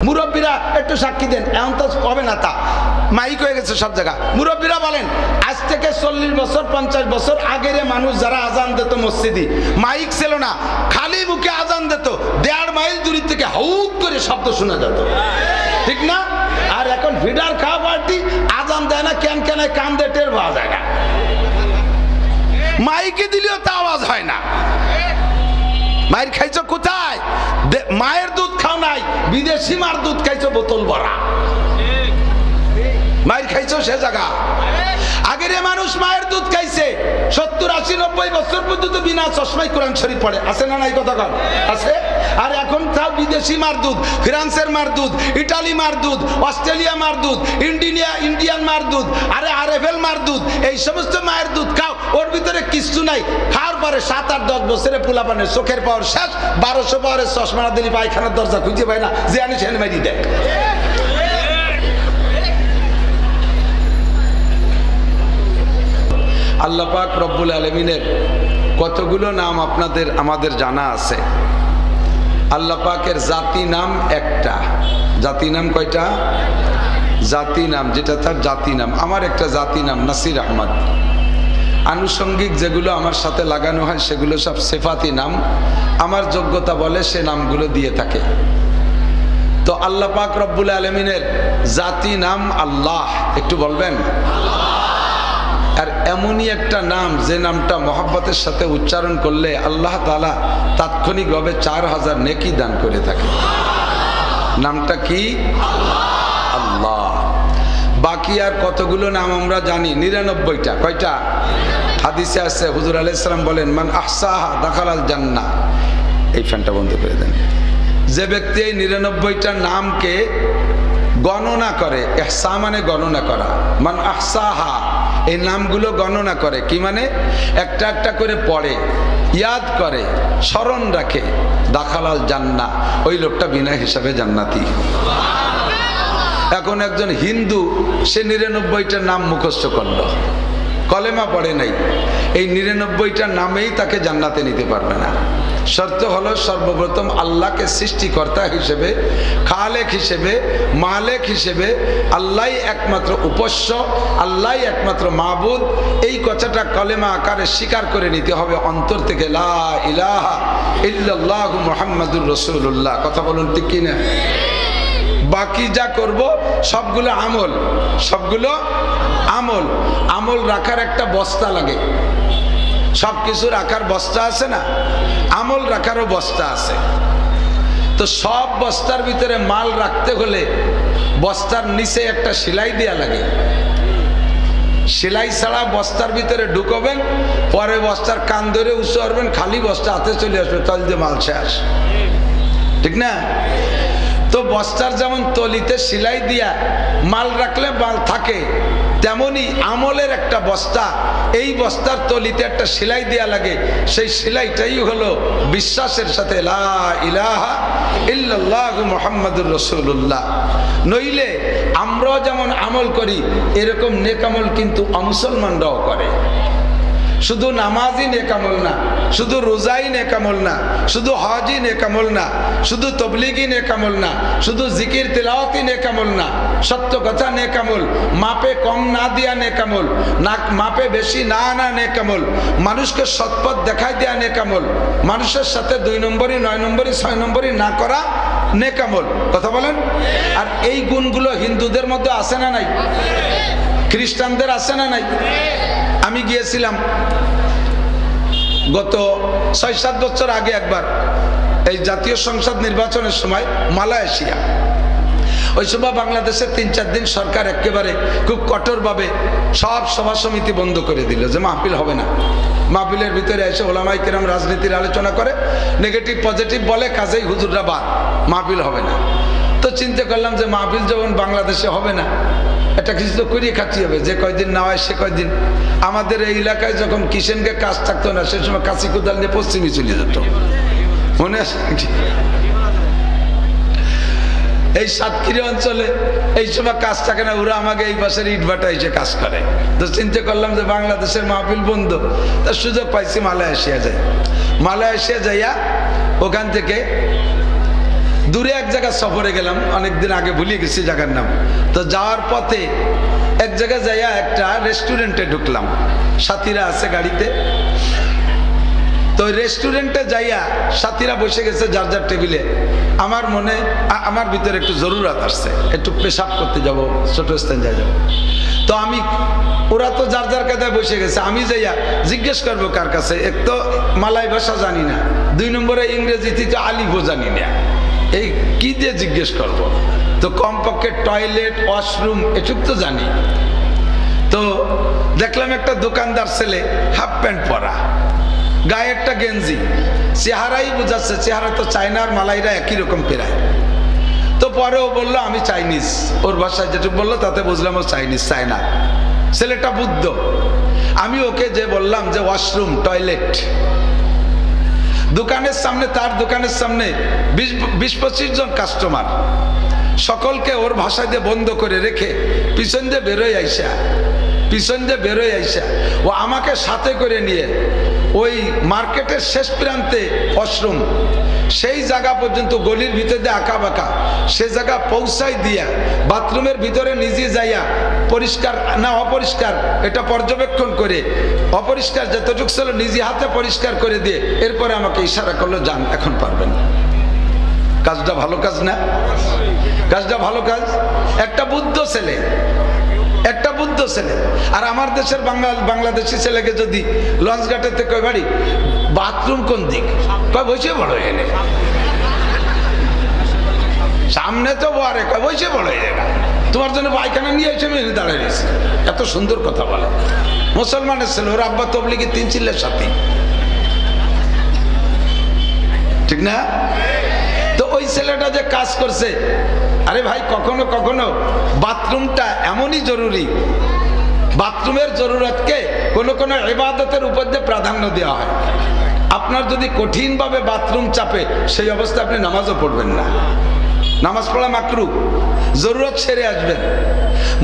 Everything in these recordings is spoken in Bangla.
মুরব্বীরা একটু সাক্ষী দেন, এখন তো হবে না, তা মাইক হয়ে গেছে সব জায়গা। মুরব্বীরা বলেন, আজ থেকে 40 বছর 50 বছর আগের মানুষ যারা আজান দিত মসজিদে, মাইক ছিল না, খালি মুখে আজান দিত, 1.5 মাইল দূর থেকে হাউক করে শব্দ শোনা যেত, ঠিক না? আর এখন ভিডার খাওয়া পার্টি আজান দেয় না, কেন কেন কান দিয়ে টের পাওয়া যায় না, মাইকে দিলেও তা আওয়াজ হয় না। মায়ের খাইছো কোথায়? মায়ের দুধ খাও নাই, বিদেশি মার দুধ খাইছো বোতল ভরা। মায়ের খাইছো সে জায়গা। আগের মানুষ মায়ের দুধ খাইছে 70 80 90 বছর পর্যন্ত বিনা চশমায় কোরআন শরীফ পড়ে, আছে না নাই কথা কন? আছে। আর এখন তাও বিদেশি মার দুধ, ফ্রান্সের মার দুধ, ইটালি মার দুধ, অস্ট্রেলিয়া মার দুধ, ইন্ডিয়ান মার দুধ, আরে আরএফএল মার দুধ, এই সমস্ত মায়ের দুধ খাও, ওর ভিতরে কিছু নাই। খাওয়ার পরে 7 8 10 বছরে পোলাপানের চোখের পাওয়ার শেষ, 1200 পাওয়ারের চশমা না দিলে পায়খানার দরজা খুঁজে পায় না, যে আনি সেন মারি দেয়। আল্লাহ পাক রব্বুল আলামিনের কতগুলো নাম আমাদের জানা আছে। আল্লাহ পাকের জাতি নাম একটা। জাতি নাম কয়টা? জাতি নাম, যেটা তার জাতি নাম। আমার একটা জাতি নাম নাসির আহমদ। আনুষঙ্গিক যেগুলো আমার সাথে লাগানো হয় সেগুলো সব সিফাতি নাম, আমার যোগ্যতা বলে সে নামগুলো দিয়ে থাকে। তো আল্লাহ পাক রব্বুল আলামিনের জাতি নাম আল্লাহ, একটু বলবেন? আর এমনই একটা নাম যে নামটা মহব্বতের সাথে উচ্চারণ করলে আল্লাহ তাআলা তাৎক্ষণিকভাবে 4000 নেকি দান করে থাকে। নামটা কি? আল্লাহ। বাকি আর কতগুলো নাম আমরা জানি? 99টা। কয়টা? হাদিসে আছে, হুজুর আলাইহিস সালাম বলেন, মান আহসাহা দাখালাল জান্নাহ। এই ফ্যানটা বন্ধ করে দেন। যে ব্যক্তি এই 99টা নামকে গণনা করে, ইহসা মানে গণনা করা, মান আহসাহা, এই নামগুলো গণনা করে, কি মানে একটা একটা করে পড়ে, ইয়াদ করে, স্মরণ রাখে, দাখালাল জান্নাহ, ওই লোকটা বিনা হিসাবে জান্নাতি। এখন একজন হিন্দু, সে 99টা নাম মুখস্থ করলো, কলেমা পড়ে নাই, এই 99টা নামেই তাকে জান্নাতে নিতে পারবে না। শর্ত হলো সর্বপ্রথম আল্লাহকে সৃষ্টিকর্তা হিসেবে, খালেক হিসেবে, মালেক হিসেবে, আল্লাহই একমাত্র উপাস্য, আল্লাহই একমাত্র মাবুদ, এই কথাটা কলেমা আকারে স্বীকার করে নিতে হবে অন্তর থেকে, লা ইলাহা ইল্লাল্লাহু মুহাম্মাদুর রাসূলুল্লাহ। কথা বলুন ঠিক কি না? বাকি যা করব সবগুলো আমল, সবগুলো আমল। আমল রাখার একটা বস্তা লাগে, সব কিছু রাখার বস্তা আছে না, আমল রাখারও বস্তা আছে। তো সব বস্তার ভিতরে মাল রাখতে হলে বস্তার নিচে একটা সেলাই দেয়া লাগে। সেলাই ছাড়া বস্তার ভিতরে ঢুকবেন, পরে বস্তার কান ধরে উঁচু করবেন, খালি বস্তা হাতে চলে আসবে, তল দিয়ে মাল শেষ, ঠিক না? তো বস্তার যেমন তলিতে সেলাই দিয়া মাল রাখলে মাল থাকে, তেমনি আমলের একটা বস্তা, এই বস্তার তলিতে একটা সেলাই দেয়া লাগে, সেই সেলাইটাই হলো বিশ্বাসের সাথে লা ইলাহা ইল্লাল্লাহু মুহাম্মাদুর রাসূলুল্লাহ। নইলে আমরাও যেমন আমল করি এরকম নেক আমল কিন্তু অমুসলমানরাও করে। শুধু নামাজই নেকামল না, শুধু রোজাই নেকামল না, শুধু হজই নেকামল না, শুধু তবলিগই নেকামল না, শুধু জিকির তিলাওয়াতই নেকামল না, সত্য কথা নেকামল, মাপে কম না দিয়া নেকামল, না মাপে বেশি না আনা নেকামল, মানুষকে সৎপথ দেখাই দেয়া নেকামল, মানুষের সাথে 2 নম্বরই 9 নম্বরই 6 নম্বরই না করা নেকামল। কথা বলেন। আর এই গুণগুলো হিন্দুদের মধ্যে আছে না নাই? খ্রিস্টানদের আছে না নাই? আমি গিয়েছিলাম গত 6-7 বছর আগে একবার, এই জাতীয় সংসদ নির্বাচনের সময় মালয়েশিয়া। ওই সময় বাংলাদেশের 3-4 দিন সরকার একেবারে খুব কঠোরভাবে সব সভা সমিতি বন্ধ করে দিল, যে মাহফিল হবে না। মাহফিলের ভিতরে এসে ওলামায়ে কেরাম রাজনীতির আলোচনা করে, নেগেটিভ পজিটিভ বলে, কাজেই হুজুররা বাদ, মাহফিল হবে না। তো চিন্তা করলাম যে মাহফিল যখন বাংলাদেশে হবে না, এটা কিছু তো করিয়ে খাচ্ছি হবে, যে কয়দিন না হয় সে কয়দিন। আমাদের এই এলাকায় যখন কিষেনকে কাজ থাকতো না, সে সময় কাশি কোদাল নিয়ে পশ্চিমে চলে যেত, মনে আছে? এই সাতক্ষীরা অঞ্চলে এই সময় কাজ থাকে না, ওরা আমাকে এই পাশের ইটভাটা এসে কাজ করে। তো চিন্তা করলাম যে বাংলাদেশের মাহফিল বন্ধ, তার সুযোগ পাইছি মালয়েশিয়া যাই। মালয়েশিয়া যাইয়া ওখান থেকে দূরে এক জায়গায় সফরে গেলাম, অনেকদিন আগে ভুলে গেছি জায়গার নাম। তো যাওয়ার পথে এক জায়গায় যাইয়া একটা রেস্টুরেন্টে ঢুকলাম, সাথীরা আছে গাড়িতে। তো রেস্টুরেন্টে যাইয়া সাথীরা বসে গেছে যার যার টেবিলে। আমার ভিতরে একটু জরুরত আসছে, একটু পেশাব করতে যাব, ছোট স্থান যাই যাব। তো আমি, ওরা তো যার যার কাছে বসে গেছে, আমি যাইয়া জিজ্ঞেস করবো কার কাছে। এক তো মালাই ভাষা জানি না, 2 নম্বরে ইংরেজিতে তো আলিফও জানি না, এই কি দিয়ে জিজ্ঞেস করব। তো কমপক্ষে টয়লেট, ওয়াশরুম এটুক তো জানি। তো দেখলাম একটা দোকানদার ছেলে, হাফ প্যান্ট পরা, গায়ে একটা গেঞ্জি, চেহারাই বোঝাচ্ছে, চেহারা তো চায়নার মালাইরা একই রকম পেরায়। তো পরে ও বললো আমি চাইনিজ, ওর ভাষায় যেটুকু বললো তাতে বুঝলাম ও চাইনিজ, চায়না। ছেলেটা বুদ্ধ। আমি ওকে যে বললাম যে ওয়াশরুম, টয়লেট। দোকানের সামনে, তার দোকানের সামনে 20-25 জন কাস্টমার, সকলকে ওর ভাষায় দিয়ে বন্ধ করে রেখে পিছন দিয়ে বেরোয় আইসা ও আমাকে সাথে করে নিয়ে ওই মার্কেটের শেষ প্রান্তে ওয়াশরুম, সেই জায়গা পর্যন্ত গলির ভিতর দিয়ে আঁকা বাঁকা, সে জায়গা পৌঁছাই দিয়া বাথরুমের ভিতরে নিজে যাইয়া পরিষ্কার না অপরিষ্কার এটা পর্যবেক্ষণ করে, অপরিষ্কার যতটুকু ছিল নিজে হাতে পরিষ্কার করে দিয়ে এরপরে আমাকে ইশারা করলো, যান এখন পারবেন। কাজটা ভালো কাজ না? কাজটা ভালো কাজ। একটা বুদ্ধ ছেলে, একটা বুদ্ধ ছেলে। আর আমার দেশের বাংলাদেশি ছেলেকে যদি লঞ্চ ঘাটেতে কয় বাড়ি বাথরুম কোন দিক, কয় বসে বড় এনে সামনে তো বারে, কয় বসে বড় এনে তোমার জন্য পায়খানা নিয়ে এসে আমি দাঁড়িয়ে রয়েছি। এত সুন্দর কথা বলে। মুসলমানের ছেলে, ওর আব্বা তবলিগি 3 চিল্লের সাথে, ঠিক না? তো ওই ছেলেটা যে কাজ করছে, আরে ভাই কখনো কখনো বাথরুমটা এমনই জরুরি, বাথরুমের জরুরতকে কোনো কোনো ইবাদতের উপর দিয়ে প্রাধান্য দেওয়া হয়। আপনার যদি কঠিনভাবে বাথরুম চাপে, সেই অবস্থা আপনি নামাজও পড়বেন না, নামাজ পড়া মাকরুহ, জরুরত সেরে আসবেন।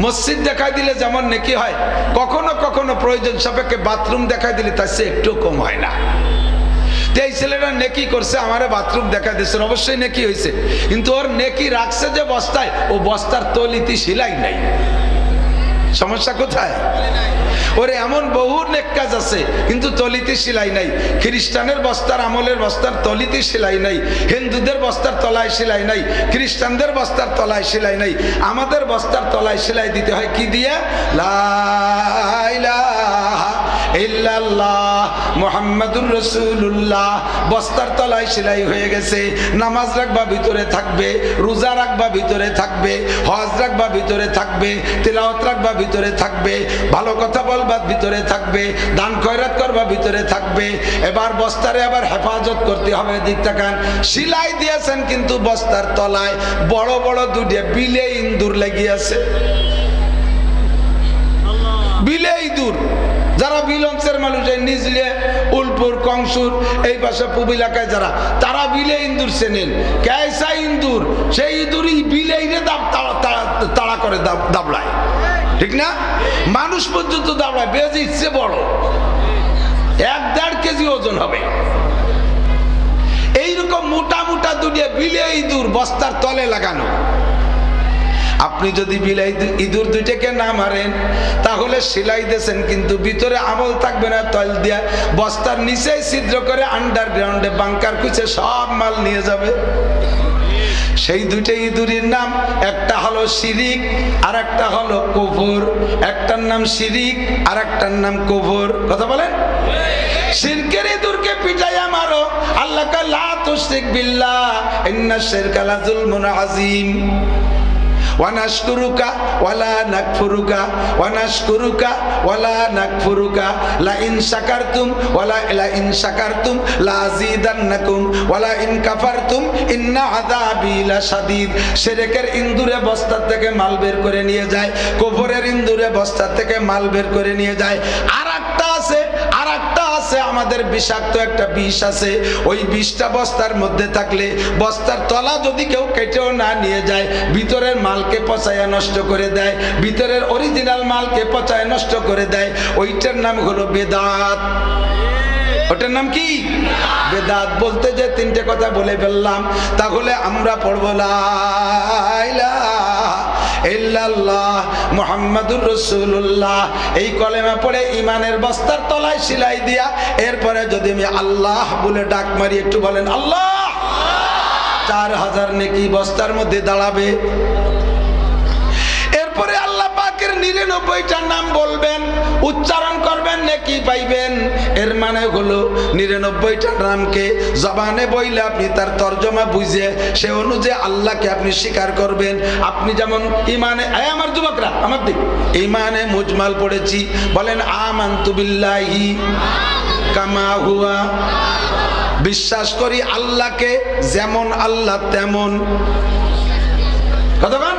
মসজিদ দেখাই দিলে যেমন নেকি হয়, কখনো কখনো প্রয়োজন সাপেক্ষে বাথরুম দেখাই দিলে তার চেয়ে একটু কম হয় না। এই ছেলেটা নেকি করছে, আমারে বাথরুম দেখা দিচ্ছে, অবশ্যই নেকি হয়েছে, কিন্তু ওর নেকি রাখছে যে বস্তায়, ও বস্তার তলিতে সেলাই নাই। সমস্যা কোথায়? ওরে এমন বহু নেক কাজ আছে কিন্তু তলিতে সেলাই নাই। খ্রিস্টানের বস্তার, আমলের বস্তার তলিতে সেলাই নাই, হিন্দুদের বস্তার তলায় সেলাই নাই, খ্রিস্টানদের বস্তার তলায় সেলাই নাই। আমাদের বস্তার তলায় সেলাই দিতে হয় কি দিয়ে? লা ইলাহা ইল্লাল্লাহ মুহাম্মাদুর রাসূলুল্লাহ। বস্তার তলায় সেলাই হয়ে গেছে। নামাজ রাখবা ভিতরে থাকবে, রোজা রাখবা ভিতরে থাকবে, হজ রাখবা ভিতরে থাকবে, তিলাওয়াত রাখবা ভিতরে থাকবে, ভালো কথা বলবা ভিতরে থাকবে, দান খয়রাত করবা ভিতরে থাকবে। এবার বস্তারে আবার হেফাজত করতে হবে। দিক তাকান, সেলাই দিয়েছেন কিন্তু বস্তার তলায় বড় বড় দুটো বিলে ইন্দুর লেগে আছে। বিলে ইঁদুর, যারা বিল অঞ্চলের মানুষ, নিজলে, উলপুর, কংসুর, এই পাশে পূব এলাকায় যারা, তারা বিলে ইন্দুর চেনেন। কেসা ইন্দুর, সেই ইঁদুরই বিলেইরে তাড়া করে দাবড়ায়, ঠিক না? মানুষ পর্যন্ত দাবড়ায়, বেজ ইচ্ছে বড়, 1-1.5 কেজি ওজন হবে। এইরকম মোটা মোটা দুনিয়া বিলে ইঁদুর বস্তার তলে লাগানো। আপনি যদি বিলাই ইঁদুর দুইটাকে না মারেন তাহলে সেলাই দিয়েছেন কিন্তু ভিতরে আমল থাকবে না। তল দিয়া বস্তার নিচে ছিদ্র করে আন্ডারগ্রাউন্ডে বাংকার খুঁজে সব মাল নিয়ে যাবে। সেই দুইটা ইঁদুরের নাম, একটা হলো শিরিক আর একটা হলো কুফর। একটার নাম শিরিক আর একটার নাম কুফর। কথা বলেন? শিরকের ইঁদুরকে পিটাইয়া মারো। আল্লাহ কয় লা তুশরিক বিল্লাহ ইন্নাশ শিরকা লাযুলমুন আযীম। ওয়ানাশকুরুকা ওয়ালা নাকফুরুকা, ওয়ানাশকুরুকা ওয়ালা নাকফুরুকা, লা ইন শাকারতুম লা আযীদান্নাকুম ওয়ালা ইন কাফারতুম ইন্না আযাবি লাশাদীদ। শিরকের ইন্দুরে বস্তা থেকে মাল বের করে নিয়ে যায়, কুফরের ইন্দুরে বস্তা থেকে মাল বের করে নিয়ে যায়। আরেকটা আছে আমাদের বিষাক্ত একটা বিষ আছে, ওই বিষটা বস্তার মধ্যে থাকলে বস্তার তলা যদি কেউ কেটেও না নিয়ে যায়, ভিতরের মালকে পচায়া নষ্ট করে দেয়, ভিতরের অরিজিনাল মালকে পচায়া নষ্ট করে দেয়। ওইটার নাম হলো বেদাত। ওটার নাম কি? বেদাত। বলতে যে তিনটে কথা বলে ফেললাম, তাহলে আমরা পড়বো লা ইলাহা ইল্লাল্লাহ মুহাম্মাদুর রাসূলুল্লাহ, এই কলেমা পড়ে ইমানের বস্তার তলায় সিলাই দিয়া এরপরে যদি আমি আল্লাহ বলে ডাক মারি, একটু বলেন আল্লাহ, 4000 নেকি বস্তার মধ্যে দাঁড়াবে। এরপরে আল্লাহ পাকের 99টা নাম বলবেন, উচ্চারণ করবেন, নেকি পাইবেন। এর মানে হলো 99টা নামকে জবানে বইলে আপনি তার তর্জমা বুঝে সে অনুযায়ী আল্লাহকে আপনি স্বীকার করবেন। আপনি যেমন ইমানে, আমার যুবকরা আমার দিক, ইমানে মুজমাল পড়েছি, বলেন আমানতু বিল্লাহি কামা হুয়া, বিশ্বাস করি আল্লাহকে যেমন আল্লাহ তেমন। কতক্ষণ?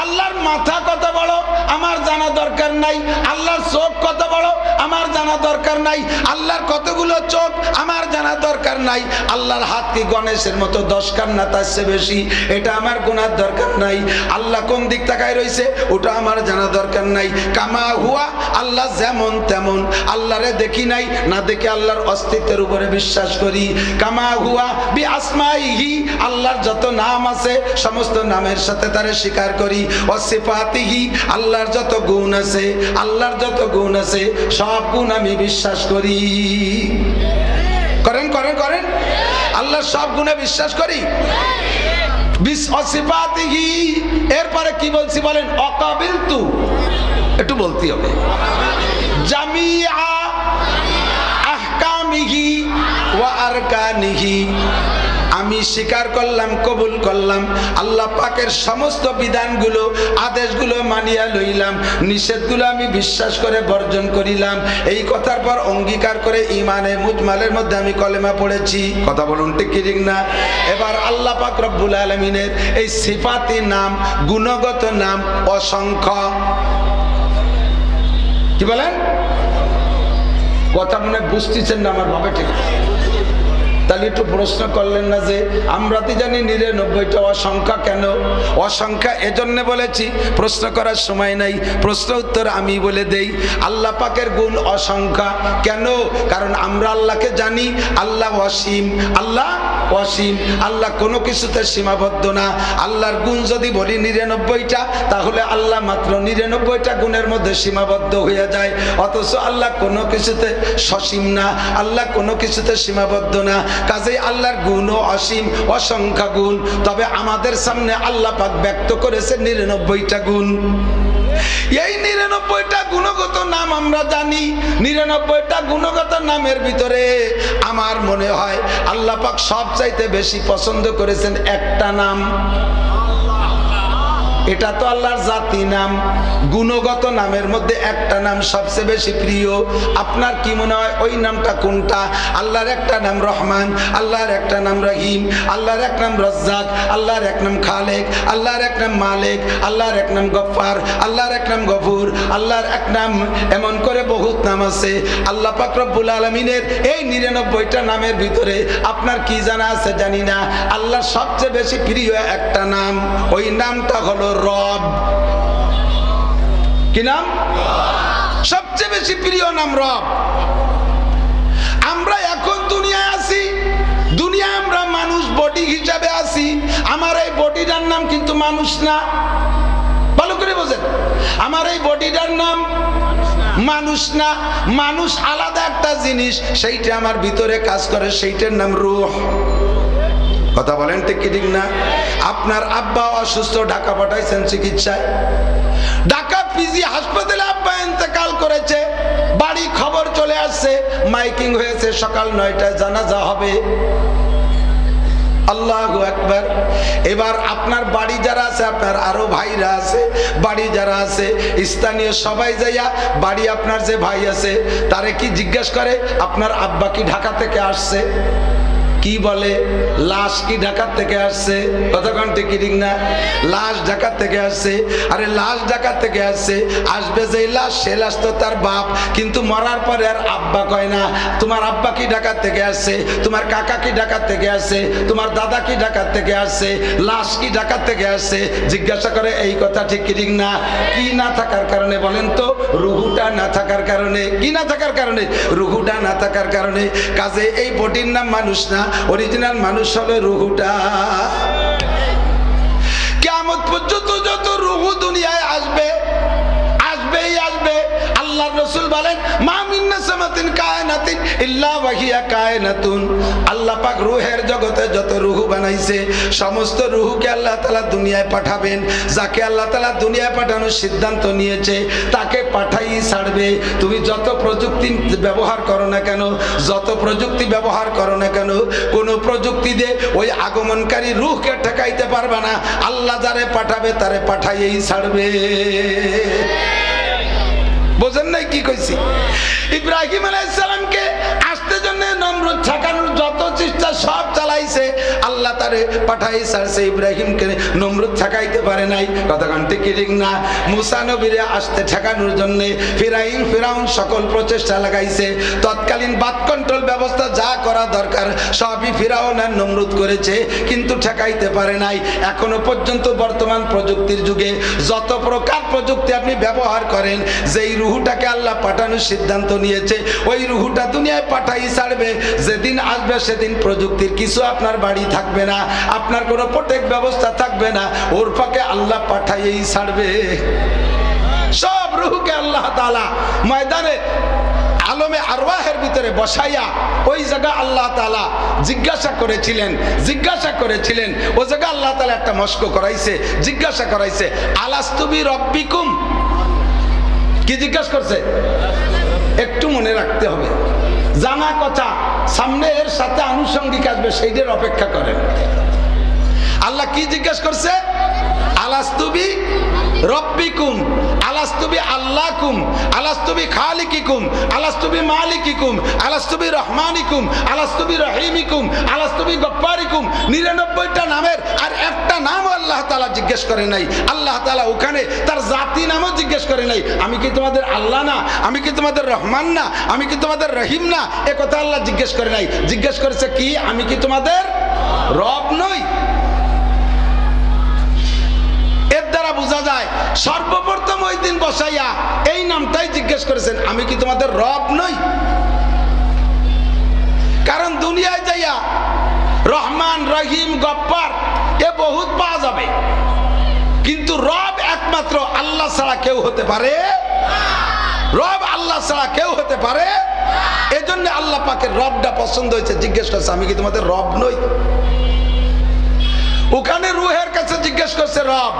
আল্লাহর মাথা কত বড় আমার জানা দরকার নাই, আল্লাহর চোখ কত বড় আমার জানা দরকার নাই, আল্লাহর কতগুলো চোখ আমার জানা দরকার নাই, আল্লাহর হাত কি গণেশের মতো 10 কান না তার চেয়ে বেশি, এটা আমার গুনার দরকার নাই। আল্লাহ কোন দিক তাকায় রয়েছে ওটা আমার জানা দরকার নাই। কামা হুয়া, আল্লাহ যেমন তেমন, আল্লাহরে দেখি নাই না দেখে আল্লাহর অস্তিত্বের উপরে বিশ্বাস করি। কামা হুয়া বি আসমাইহি, আল্লাহর যত নাম আছে সমস্ত নামের সাথে তারে স্বীকার করি। ও সিফাতিহি, আল্লাহর যত গুণ আছে, আল্লাহর যত গুণ আছে সব গুণ আমি বিশ্বাস করি। করেন করেন করেন, আল্লাহর সব গুণে বিশ্বাস করি। এরপরে কি বলছি বলেন? অকাবিলতু, একটু বলতে হবে। জামিআ আহকামিহি ওয়া আরকানিহি, আমি স্বীকার করলাম, কবুল করলাম আল্লাহ পাকের সমস্ত বিধানগুলো, আদেশগুলো মানিয়া লইলাম, নিষেধগুলো আমি বিশ্বাস করে বর্জন করিলাম। এই কথার পর অঙ্গীকার করে ইমানে মুজমালের মধ্যে আমি কলেমা পড়েছি। কথা বলুন ঠিক কি ঠিক না? এবার আল্লাহ পাক রব্বুল আলামিনের এই সিফাতি নাম, গুণগত নাম অসংখ্য। কি বলেন? কথা মনে বুঝতেছেন না আমার ভাবে? ঠিক তাহলে একটু প্রশ্ন করলেন না যে আমরা তো জানি 99টা, অসংখ্যা কেন? অসংখ্যা এজন্য বলেছি, প্রশ্ন করার সময় নাই, প্রশ্ন উত্তর আমি বলে দেই। আল্লাহ পাকের গুণ অসংখ্যা কেন? কারণ আমরা আল্লাহকে জানি আল্লাহ অসীম, আল্লাহ অসীম, আল্লাহ কোনো কিছুতে সীমাবদ্ধ না। আল্লাহর গুণ যদি বলি 99টা, তাহলে আল্লাহ মাত্র 99টা গুণের মধ্যে সীমাবদ্ধ হয়ে যায়। অথচ আল্লাহ কোনো কিছুতে সসীম না, আল্লাহ কোনো কিছুতে সীমাবদ্ধ না। কাজেই আল্লাহর গুণ অসীম, অসংখ্য গুণ। তবে আমাদের সামনে আল্লাহ পাক ব্যক্ত করেছে 99টা গুণ। এই 99টা গুণগত নাম আমরা জানি। 99টা গুণগত নামের ভিতরে আমার মনে হয় আল্লাহ পাক সবচাইতে বেশি পছন্দ করেছেন একটা নাম। এটা তো আল্লাহর জাতি নাম, গুণগত নামের মধ্যে একটা নাম সবচেয়ে বেশি প্রিয়। আপনার কি মনে হয় ওই নামটা কোনটা? আল্লাহর একটা নাম রহমান, আল্লাহর একটা নাম রহিম, আল্লাহর এক নাম রাজ্জাক, আল্লাহর এক নাম খালেক, আল্লাহর এক নাম মালিক, আল্লাহর এক নাম গফফার, আল্লাহর এক নাম গফুর, আল্লাহর এক নাম, এমন করে বহুত নাম আছে। আল্লাহ পাক রব্বুল আলামিনের এই 99টা নামের ভিতরে আপনার কি জানা আছে জানি না, আল্লাহর সবচেয়ে বেশি প্রিয় একটা নাম, ওই নামটা হলো রব। কি নাম? সবচেয়ে বেশি প্রিয় নাম রব। আমরা এখন দুনিয়ায় আছি, দুনিয়া আমরা মানুষ বডি হিসাবে আছি। আমার এই বডিটার নাম কিন্তু মানুষ না। ভালো করে বোঝেন, আমার এই বডিটার নাম মানুষ না। মানুষ আলাদা একটা জিনিস, সেইটা আমার ভিতরে কাজ করে, সেইটার নাম রূহ। কথা বলেন ঠিক কি ঠিক না? আপনার আব্বা অসুস্থ, ঢাকা পাঠাইছেন চিকিৎসায়, ঢাকা পিজি হাসপাতালে আব্বা ইন্তেকাল করেছে, বাড়ি খবর চলে আসছে, মাইকিং হয়েছে, সকাল 9টায় জানাজা হবে। আল্লাহু আকবার। এবার আপনার বাড়ি যারা আছে, আপনার আরো ভাইরা আছে, বাড়ি যারা আছে স্থানীয় সবাই যাইয়া বাড়ি আপনার যে ভাই আছে তারে কি জিজ্ঞাসা করে আপনার আব্বা কি ঢাকা থেকে আসছে? কি বলে লাশ কি ঢাকার থেকে আসছে? কতক্ষণ ঠিক না? লাশ ঢাকার থেকে আসছে। আরে লাশ ঢাকার থেকে আসছে, আসবে যে লাশ সে লাশ তো তার বাপ, কিন্তু মরার পরে আর আব্বা কয় না। তোমার আব্বা কি ঢাকার থেকে আসছে, তোমার কাকা কি ঢাকার থেকে আসছে, তোমার দাদা কি ঢাকার থেকে আসছে, লাশ কি ঢাকার থেকে আসছে জিজ্ঞাসা করে। এই কথা ঠিক না? কি না থাকার কারণে বলেন তো? রুহুটা না থাকার কারণে। কি না থাকার কারণে? রুহুটা না থাকার কারণে। কাজে এই বডির নাম মানুষ না, অরিজিনাল মানুষ হলো রুহুটা। কিয়ামত পর্যন্ত যত রুহু দুনিয়ায় আসবে, আসবেই আসবে। আল্লাহর রাসূল বলেন মা মিন নাসামাতিন কায়নাতিন ইল্লা ওয়া হিয়া কায়নাতুন। আল্লাহ পাক রূহের জগতে যত রূহ বানাইছে সমস্ত রূহকে আল্লাহ তাআলা দুনিয়ায় পাঠাবেন। যাকে আল্লাহ তাআলা দুনিয়ায় পাঠানোর সিদ্ধান্ত নিয়েছে তাকে পাঠাই ছাড়বে। তুমি যত প্রযুক্তি ব্যবহার করো না কেন, যত প্রযুক্তি ব্যবহার করো না কেন, কোন প্রযুক্তি দিয়ে ওই আগমনকারী রূহকে ঠেকাইতে পারবে না। আল্লাহ যারে পাঠাবে তারে পাঠাইই ছাড়বে। বোঝেন নাই কি কইছি? ইব্রাহিম আলাইহিস সালামকে আসতে জন্য নমরুদ ঠেকানোর যত চেষ্টা সব চালাইছে, আল্লাহ তারে পাঠাই ছাড়ছে। ইব্রাহিমকে নমরুদ ঠেকাইতে পারে নাই। কতক্ষণ ঠিক না? মুসা নবীরে আসতে ঠেকানোর জন্য ফিরাউন সকল প্রচেষ্টা লাগাইছে। তৎকালীন বাদ কন্ট্রোল ব্যবস্থা যা করা দরকার সবই ফিরাউন আর নমরুদ করেছে, কিন্তু ঠেকাইতে পারে নাই। এখনো পর্যন্ত বর্তমান প্রযুক্তির যুগে যত প্রকার প্রযুক্তি আপনি ব্যবহার করেন, যেই রুহুটাকে আল্লাহ পাঠানোর সিদ্ধান্ত নিয়েছে ওই রুহুটা দুনিয়ায় পাঠাই ছাড়বে। যেদিন আসবে সেদিন প্রযুক্তির কিছু আপনার বাড়ি থাকবে না, আপনার কোনো প্রোটেক্ট ব্যবস্থা থাকবে না, ওর ফাঁকে আল্লাহ পাঠাইই ছাড়বে। সব রুহুকে আল্লাহ তাআলা ময়দানে আলমে আরওয়াহের ভিতরে বসাইয়া ওই জায়গা আল্লাহ তাআলা জিজ্ঞাসা করেছিলেন। ওই জায়গা আল্লাহ তাআলা একটা মস্ক করাইছে, জিজ্ঞাসা করাইছে আলাস্তু বিরব্বিকুম। কি জিজ্ঞাসা করছে? একটু মনে রাখতে হবে, জানা কথা সামনে এর সাথে আনুষঙ্গিক আসবে, সেইটার অপেক্ষা করেন। আল্লাহ কি জিজ্ঞাসা করছে? আলাস্তু বিরব্বিকুম, আলাস্তু বিআল্লাকুম, আলাস্তু বিখালিকিকুম, আলাস্তু বিমালিকিকুম, আলাস্তু বিরহমানিকুম, আলাস্তু বিরহিমিকুম, আলাস্তু বিগফফারিকুম। 99টা নামের আর একটা নাম আল্লাহ তাআলা জিজ্ঞেস করে নাই। আল্লাহ তাআলা ওখানে তার জাতি নামও জিজ্ঞেস করে নাই। আমি কি তোমাদের আল্লাহ না? আমি কি তোমাদের রহমান না? আমি কি তোমাদের রহিম না? এ কথা আল্লাহ জিজ্ঞেস করে নাই। জিজ্ঞেস করেছে কি? আমি কি তোমাদের রব নই? এর দ্বারা বোঝা যায় সর্বপ্রথম ওই দিন বসাইয়া এই নামটাই জিজ্ঞেস করেছেন, আমি কি তোমাদের রব নই? কারণ দুনিয়ায় যাইয়া রহমান, রহিম, গফফার এ বহুত পাওয়া যাবে, কিন্তু রব একমাত্র আল্লাহ ছাড়া কেউ হতে পারে? রব আল্লাহ ছাড়া কেউ হতে পারে? এজন্য আল্লাহ পাকের রবটা পছন্দ হয়েছে, জিজ্ঞেস করছে আমি কি তোমাদের রব নই? ওখানে রুহের কাছে জিজ্ঞেস করছে রব।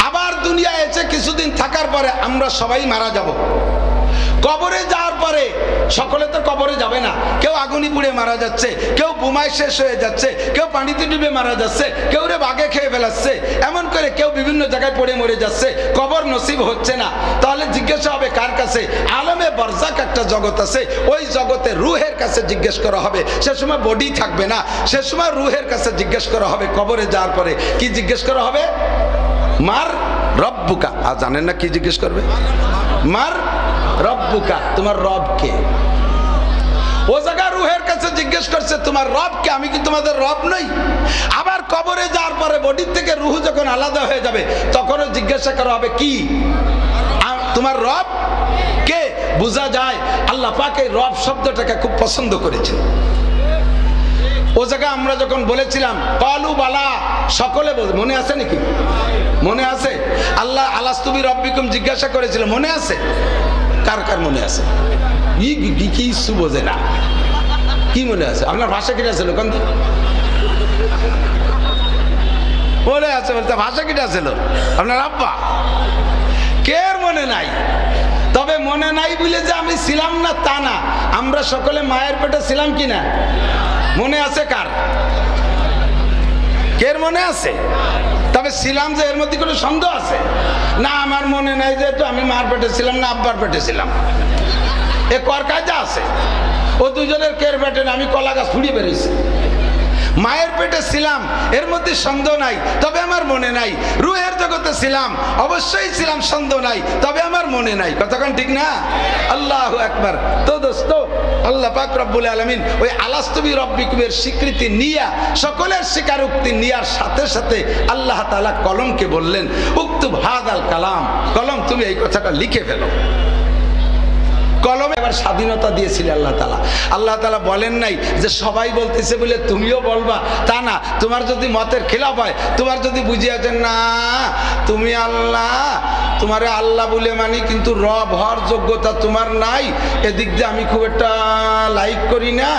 আবার দুনিয়ায় এসে কিছুদিন থাকার পরে আমরা সবাই মারা যাব। কবরে যাওয়ার পরে সকলে তো কবরে যাবে না, কেউ আগুনি পুড়ে মারা যাচ্ছে, কেউ বোমায় শেষ হয়ে যাচ্ছে, কেউ পানিতে ডুবে মারা যাচ্ছে, কেউ রে বাঘে খেয়ে ফেলাচ্ছে, এমন করে কেউ বিভিন্ন জায়গায় পড়ে মরে যাচ্ছে, কবর নসিব হচ্ছে না। তাহলে জিজ্ঞাসা হবে কার কাছে? আলমে বারজাক একটা জগৎ আছে, ওই জগতে রুহের কাছে জিজ্ঞেস করা হবে। সে সময় বডি থাকবে না, সে সময় রুহের কাছে জিজ্ঞেস করা হবে। কবরে যাওয়ার পরে কি জিজ্ঞেস করা হবে? মার রব্বুকা। আর জানেন না কি জিজ্ঞেস করবে? মার রব্বুকা, তোমার রব কে? ও জায়গা রুহের কাছে জিজ্ঞেস করছে তোমার রব কে? আমি কি তোমাদের রব নই? আবার কবরে যাওয়ার পরে বডির থেকে রুহ যখন আলাদা হয়ে যাবে তখনও জিজ্ঞাসা করা হবে কি? তোমার রব কে? বোঝা যায় আল্লাহ পাক এই রব শব্দটাকে খুব পছন্দ করেছেন। ও জায়গায় আমরা যখন বলেছিলাম কালু বালা, সকলে মনে আছে নাকি? মনে আছে? আল্লাহ আলাস্তু বিরব্বিকুম জিজ্ঞাসা করেছিল, মনে আছে? কার কার মনে আছে? কিছু বোঝে না, কি মনে আছে? আপনার ভাষা কিটা ছিল? কোন মনে আছে বলতে? ভাষা কিটা ছিল আপনার আব্বা? কে মনে নাই? তবে মনে নাই বলে যে আমি ছিলাম না তা না, আমরা সকলে মায়ের পেটে ছিলাম কিনা মনে আছে কার? কের মনে আছে? তবে ছিলাম যে এর মধ্যে কোনো সন্দেহ আছে না? আমার মনে নাই, যেহেতু আমি মার পেটে ছিলাম না আব্বার পেটে ছিলাম। এ কর কাজা আছে। ও দুজনের কের পেটে আমি কলা গাছ ফুড়িয়ে বেরিয়েছি। মায়ের পেটে ছিলাম এর মধ্যে সন্দেহ নাই, তবে আমার মনে নাই। রুহের জগতে ছিলাম অবশ্যই ছিলাম, সন্দেহ নাই, তবে আমার মনে নাই। কতক্ষণ ঠিক না? আল্লাহু আকবার। তো দোস্ত, আল্লাহ পাক রব্বুল আলামিন ওই আলাস্তু বিরব্বিকুমের স্বীকৃতি নিয়া, সকলের স্বীকারোক্তি নিয়ার সাথে সাথে আল্লাহ তাআলা কলমকে বললেন, উক্তুব হাদাল কালাম, কলম তুমি এই কথাটা লিখে ফেলো। কলমে এবার স্বাধীনতা দিয়েছিলেন আল্লাহ তাআলা। আল্লাহ তাআলা বলেন নাই যে সবাই বলতেছে বলে তুমিও বলবা, তা না। তোমার যদি মতের খেলাফ হয়, তোমার যদি বুঝিয়ে আছেন না তুমি আল্লাহ, তোমারে আল্লাহ বলে মানি কিন্তু রব হওয়ার যোগ্যতা তোমার নাই, এদিক দিয়ে আমি খুব একটা লাইক করি না,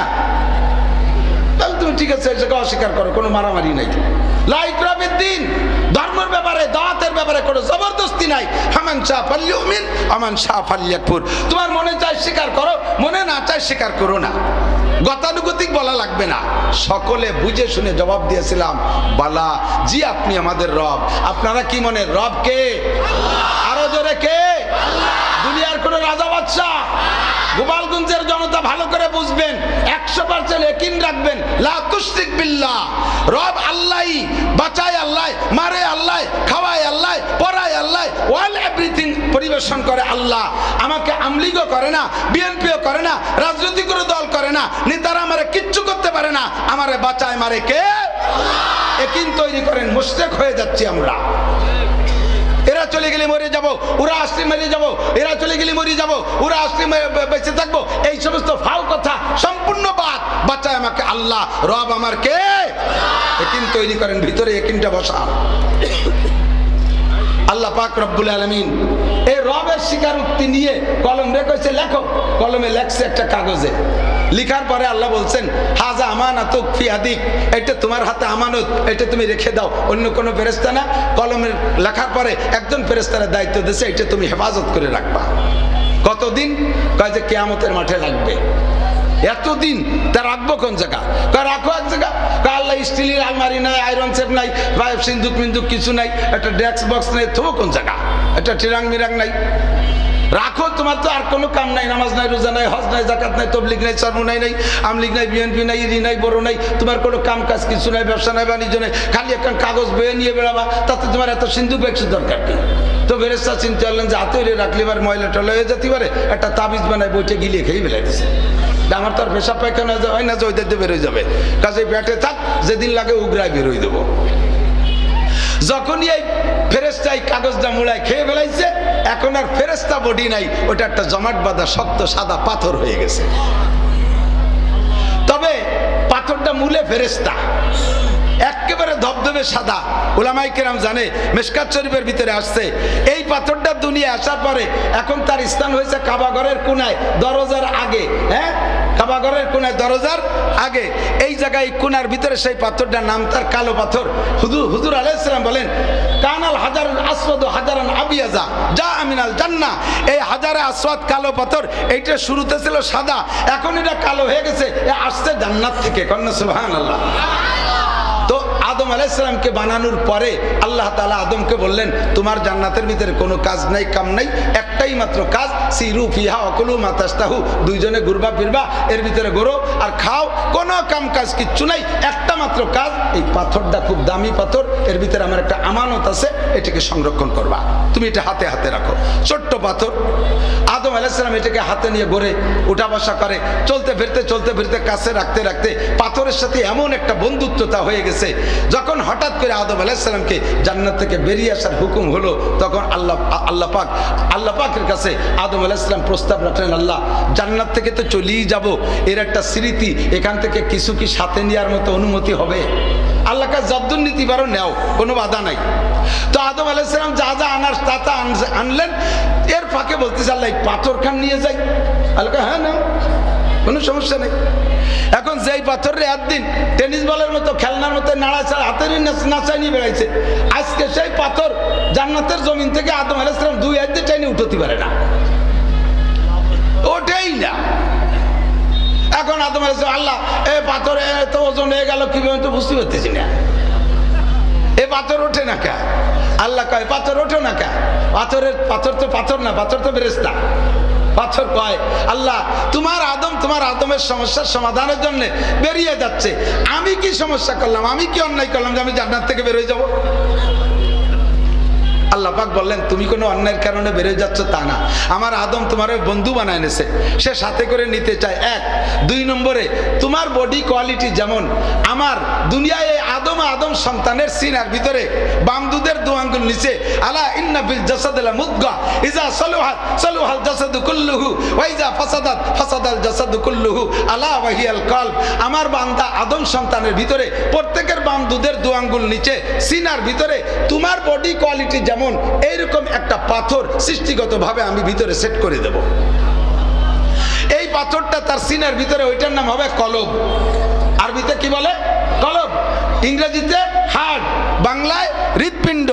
তাহলে তুমি ঠিক আছে সেটাকে অস্বীকার করো, কোনো মারামারি নাই। লাইক রবের দিন ধর্মের ব্যাপারে, দাওয়াতের ব্যাপারে কোনো জবরদস্তি নাই। হামান শাহ ফাল্লিউমিন আমান শাহ ফাল্লিয়াকফুর। তোমার মনে চায় স্বীকার করো, মনে না চায় স্বীকার করো না। গতানুগতিক বলা লাগবে না। সকলে বুঝে শুনে জবাব দিয়েছিলাম, বালা জি আপনি আমাদের রব। আপনারা কি মনে রব কে? আরো জোরে কে? দুনিয়ার কোন রাজা বাদশাহ? গোপালগঞ্জের জনতা ভালো করে বুঝবেন, 100% ইয়াকিন রাখবেন, লা তুশরিক বিল্লাহ। রব আল্লাহই, বাঁচায় আল্লাহ, মারে আল্লাহ, খাওয়ায় আল্লাহ, পড়ায় আল্লাহ, অল এভরিথিং পরিবেশন করে আল্লাহ। আমাকে আমলিগও করে না, বিএনপিও করে না, রাজনৈতিক কোনো দল করে না, নেতারা আমারে কিচ্ছু করতে পারে না। আমারে বাঁচায় মারে কে? ইয়াকিন তৈরি করেন, মুশরিক হয়ে যাচ্ছি আমরা। এরা চলে গেলে মরে যাব, ওরা আসলে মরে যাব, এরা চলে গেলে মরে যাব, ওরা আসলে বেঁচে থাকবো, এই সমস্ত ফাও কথা সম্পূর্ণ বাদ। বাঁচায় আমাকে আল্লাহ, রব আমার কে? ইয়াকিন তৈরি করেন, ভিতরে ইয়াকিনটা বসা। আল্লাহ পাক রব্বুল আলামিন এই রবের স্বীকারোক্তি নিয়ে কলম রেখেছে, লেখো। কলমে লেখছে একটা কাগজে। লিখার পরে আল্লাহ বলছেন, হাজা আমানাতুক ফি আদিক, এটা তোমার হাতে আমানত, এটা তুমি রেখে দাও। অন্য কোনো ফেরেশতা না। কলমের লেখার পরে একজন ফেরেশতার দায়িত্ব দিয়েছে, এটা তুমি হেফাজত করে রাখবা। কতদিন? কয় যে কিয়ামতের মাঠে লাগবে। এতদিন তা রাখবো কোন জায়গা? রাখো এক জায়গা। আল্লাহ স্টিলের আলমারি নাই, আয়রন সেপ নাই, সিন্দুক মিন্দুক কিছু নাই, একটা ডেস্ক বক্স নেই, থবো কোন জায়গা? একটা টিরাং মিরাং নাই, রাখো। তোমার তো আর কোনো কাম নাই, নামাজ নাই, রোজা নাই, হজ নাই, জাকাত নাই, তবলিগ নাই, সরমুনাই নাই, আমলিগ নাই, বিএনপি নাই, ইডি নাই, বড় নাই, তোমার কোনো কাম কাজ কিছু নাই, ব্যবসা নাই, বাণিজ্য নাই, খালি একটা কাগজ বয়ে নিয়ে বেড়াবা, তাতে তোমার এত সিন্ধুক বেক্সের দরকার কি? তো ফেরেশতা চিন্তা করলেন যে হাতে রাখলে এবার ময়লা টলা হয়ে যেতে পারে, একটা তাবিজ বানায় বইটা গিলিয়ে খেয়ে বেলাই দিছে। আমার তো আর পেশা পায়খানা হয় না যে ওই দিতে বেরোয় যাবে, কাজে পেটে থাক, যেদিন লাগে উগরায় বেরোয় দেবো। যখনই এই ফেরেশতা কাগজটা মুড়ায় খেয়ে ফেলাইছে, এখন আর ফেরেশতা বডি নাই, ওটা একটা জমাট বাঁধা শক্ত সাদা পাথর হয়ে গেছে। তবে পাথরটা মূলে ফেরেশতা, একেবারে ধবধবে সাদা। উলামায়ে কেরাম জানে, মিশকাত শরীফের ভিতরে আসছে, এই পাথরটা দুনিয়া আসার পরে এখন তার স্থান হয়েছে কাবাঘরের কোনায়, দরজার আগে। হ্যাঁ, কাবাঘরের কোনায়, দরজার আগে, এই জায়গায় কোনার ভিতরে সেই পাথরটার নাম তার কালো পাথর। হুজুর আলাইহিস সালাম বলেন, কানাল হাজারুল আসওয়াদ হাজারান আবিয়াজা যা আমিনাল জান্নাহ। এই হাজারে আসওয়াদ কালো পাথর, এইটা শুরুতে ছিল সাদা, এখন এটা কালো হয়ে গেছে, আসছে জান্নাত থেকে। কন্যা সুবহানাল্লাহ। তো আদম আলাইহিস সালামকে বানানোর পরে আল্লাহ তাআলা আদমকে বললেন, তোমার জান্নাতের ভিতরে কোনো কাজ নাই, কাম নাই, একটাই মাত্র কাজ, সিরু ফিহা ওয়াকুলু মা তাশতাহু। দুইজনে ঘুরবা ফিরবা, এর ভিতরে ঘোরো আর খাও, কোনো কাম কাজ কিচ্ছু নাই, একটা মাত্র কাজ। এই পাথরটা খুব দামি পাথর, এর ভিতরে আমার একটা আমানত আছে, এটাকে সংরক্ষণ করবা, তুমি এটা হাতে হাতে রাখো। ছোট্ট পাথর। আদম আলাইহিস সালাম এটাকে হাতে নিয়ে ঘোরে, উঠা বসা করে, চলতে ফিরতে কাছে রাখতে রাখতে পাথরের সাথে এমন একটা বন্ধুত্বতা হয়ে গেছে, যখন হঠাৎ করে আদম আলাইহিস সালামকে জান্নাত থেকে বেরিয়ে আসার হুকুম হলো, তখন আল্লাহ পাকের কাছে আদম আলাইহিস সালাম প্রস্তাব রাখলেন, আল্লাহ জান্নাত থেকে তো চলেই যাব, এর একটা স্মৃতি, এখান থেকে কিছু কি সাথে নেওয়ার মতো অনুমতি হবে? আল্লাহ কাছে যদ্দুর নীতি পারো নেও, কোনো বাধা নাই। তো আদম আলাইহিস সালাম যা যা আনার তা আনলেন। এর ফাঁকে বলতেছে, আল্লাহ পাথর খান নিয়ে যাই। আল্লাহ হ্যাঁ নাও, কোনো সমস্যা নেই। এখন যেই পাথরের একদিন টেনিস বলের মতো, খেলনার মতো নাড়াচাড়া হাতেরই নাচাই নিয়ে বেড়াইছে, আজকে সেই পাথর জান্নাতের জমিন থেকে আদম আলাইহিস সালাম 2 হাত দিয়ে টেনে উঠতে পারে না, ওঠেই না। এখন আদম আলাইহিস সালাম, আল্লাহ এ পাথর এত ওজন হয়ে গেল কিভাবে, তো বুঝতে পারতেছি না, এ পাথর ওঠে না কে? আল্লাহ কয় পাথর ওঠে না কে? পাথর তো পাথর না, পাথর তো ফেরেশতা। পাথর কয় আল্লাহ তোমার আদমের সমস্যার সমাধানের জন্য বেরিয়ে যাচ্ছে, আমি কি সমস্যা করলাম, আমি কি অন্যায় করলাম যে আমি জান্নাত থেকে বের হয়ে যাব? আল্লাহ পাক বললেন তুমি কোনো অন্যায়ের কারণে বেরোয় যাচ্ছ তা না, আমার আদম তোমার বন্ধু বানায় এনেছে, সে সাথে করে নিতে চায়। এক, দুই নম্বরে তোমার বডি কোয়ালিটি যেমন আমার দুনিয়ায় আদম সন্তানের সিনার ভিতরে বাম দুধের দু আঙ্গুল নিচে আলা ইন্না ফিল জাসাদি লামুদগা ইজা সালুহাত সালুহাল জাসাদু কুল্লুহু ওয়া ইজা ফাসাদাত ফাসাদাল জাসাদু কুল্লুহু আলা ওয়া হিয়াল কলব। আমার বান্দা আদম সন্তানের ভিতরে প্রত্যেকের বাম দুধের দু আঙ্গুল নিচে সিনার ভিতরে তোমার বডি কোয়ালিটি যেমন এইরকম একটা পাথর সৃষ্টিগতভাবে আমি ভিতরে সেট করে দেব। এই পাথরটা তার সিনার ভিতরে, ওইটার নাম হবে কলব। আরবিতে কি বলে? কলব। ইংরেজিতে হার্ট, বাংলায় হৃৎপিণ্ড।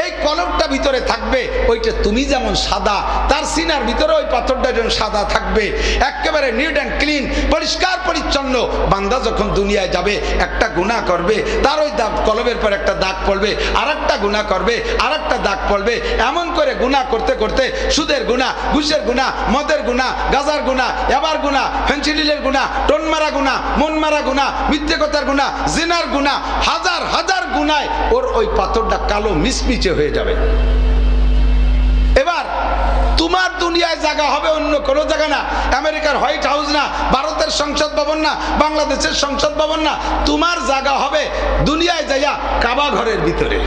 এই কলবটা ভিতরে থাকবে, ওইটা তুমি যেমন সাদা তার সিনার ভিতরে ওই পাথরটা যেমন সাদা থাকবে, একেবারে নিট অ্যান্ড ক্লিন, পরিষ্কার পরিচ্ছন্ন। বান্দা যখন দুনিয়ায় যাবে একটা গুনাহ করবে, তার ওই কলবের পর একটা দাগ পড়বে, আর একটা গুনাহ করবে, আর একটা দাগ পড়বে। এমন করে গুনাহ করতে করতে সুদের গুনাহ, ঘুষের গুনাহ, মদের গুনাহ, গাজার গুনাহ, এবার গুনাহ, ফেন্সিডিলের গুনাহ, টোন মারা গুনাহ, মন মারা গুনাহ, মিথ্যে কথার গুনাহ, জিনার গুনাহ, হাজার হাজার গুনায় ওর ওই পাথরটা কালো মিচমিচে হয়ে যাবে। এবার তোমার দুনিয়ায় জায়গা হবে অন্য কোনো জায়গা না, আমেরিকার হোয়াইট হাউস না, ভারতের সংসদ ভবন না, বাংলাদেশের সংসদ ভবন না, তোমার জায়গা হবে দুনিয়ায় যাইয়া কাবা ঘরের ভিতরে।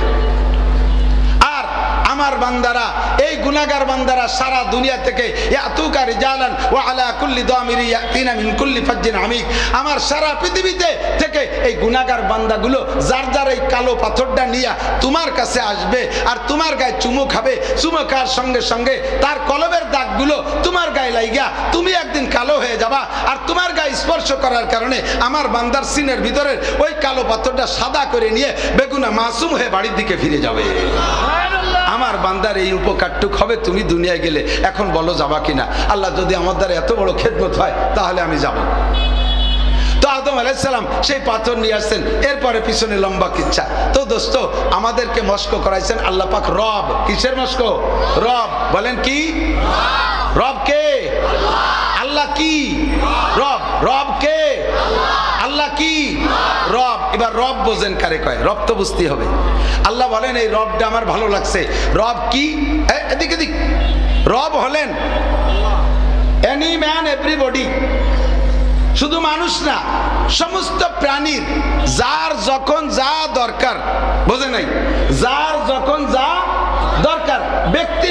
আর আমার বান্দারা, এই গুনাহগার বান্দারা সারা দুনিয়া থেকে ইয়াতুকা রিজালান ওয়া আলা কুল্লি দামিরি ইয়াতিনা মিন কুল্লি ফাজ্জিন আমিক, আমার সারা পৃথিবীতে থেকে এই গুনাহগার বান্দাগুলো যার যার এই কালো পাথরটা নিয়ে তোমার কাছে আসবে, আর তোমার গায়ে চুমু খাবে। চুমু খাওয়ার সঙ্গে সঙ্গে তার কলবের দাগগুলো তোমার গায়ে লাইগা তুমি একদিন কালো হয়ে যাবা, আর তোমার গায়ে স্পর্শ করার কারণে আমার বান্দার সিনের ভিতরের ওই কালো পাথরটা সাদা করে নিয়ে বেগুনা মাসুম হয়ে বাড়ির দিকে ফিরে যাবে। আমার বান্দার এই উপকারটুক হবে তুমি দুনিয়ায় গেলে। এখন বলো যাবা কিনা? আল্লাহ যদি আমার দ্বারা এত বড় খেদমত হয় তাহলে আমি যাব। তো আদম আলাইহিস সালাম সেই পাথর নিয়ে আসছেন, এরপরে পিছনে লম্বা কিচ্ছা। তো দোস্ত আমাদেরকে মস্ক করাইছেন আল্লাহ পাক রব। কিসের মস্ক? রব। বলেন কি? রব কে? আল্লাহ কি? রব। রব কে? আল্লাহ কি? রব। এবার রব বোঝেন কারে কয়? রব তো বুঝতে হবে। আল্লাহ বলেন এই রবটা আমার ভালো লাগছে। রব কি? এদিক এদিক। রব হলেন এনি ম্যান এভরিবডি, শুধু মানুষ না, সমস্ত প্রাণীর যার যখন যা দরকার, বোঝে নাই? যার যখন যা দরকার, ব্যক্তি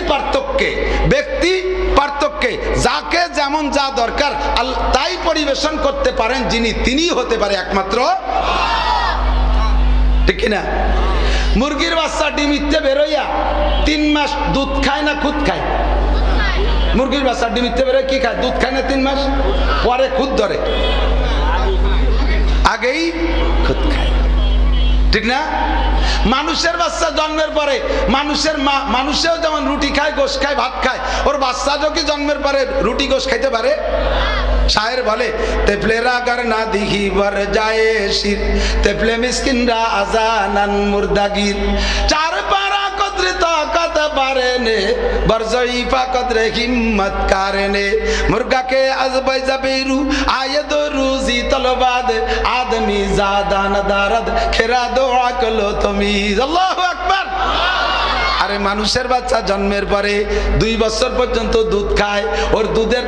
পার্থক্যে যাকে যেমন যা দরকার তাই পরিবেশন করতে পারেন যিনি, তিনি হতে পারে একমাত্র, ঠিক কিনা? মুরগির বাচ্চা ডিম ইত্তে বেরোইয়া 3 মাস দুধ খায় না খুদ খায়? মুরগির বাচ্চা ডিম ইত্তে বেরোয় কি খায়? দুধ খায় না 3 মাস, পরে খুদ ধরে, আগেই খুদ খায়, ঠিক না? মানুষের বাচ্চা জন্মের পরে মানুষেও যেমন রুটি খায়, গোশ খায়, ভাত খায়, ওর বাচ্চাটাও কি জন্মের পরে রুটি গোশ খাইতে পারে? শায়ের বলে তেফলেরা গার না দিহি বর যায় শির, তেফলে মিসকিনরা আজানান মুর্দাগির, চার পারা কদরে তাকাত বারেনে বরজইফা কদরে হিম্মত কারনে, মুর্গা কে আজ বাইজা বেরু আয়ে দো রুজি তলবাদ, আদমি জাদান দারদ খেরা দো আকলো তুমি। আল্লাহু আকবার। আরে মানুষের বাচ্চা জন্মের পরে 2 বছর পর্যন্ত দুধ খায়, ওর দুধের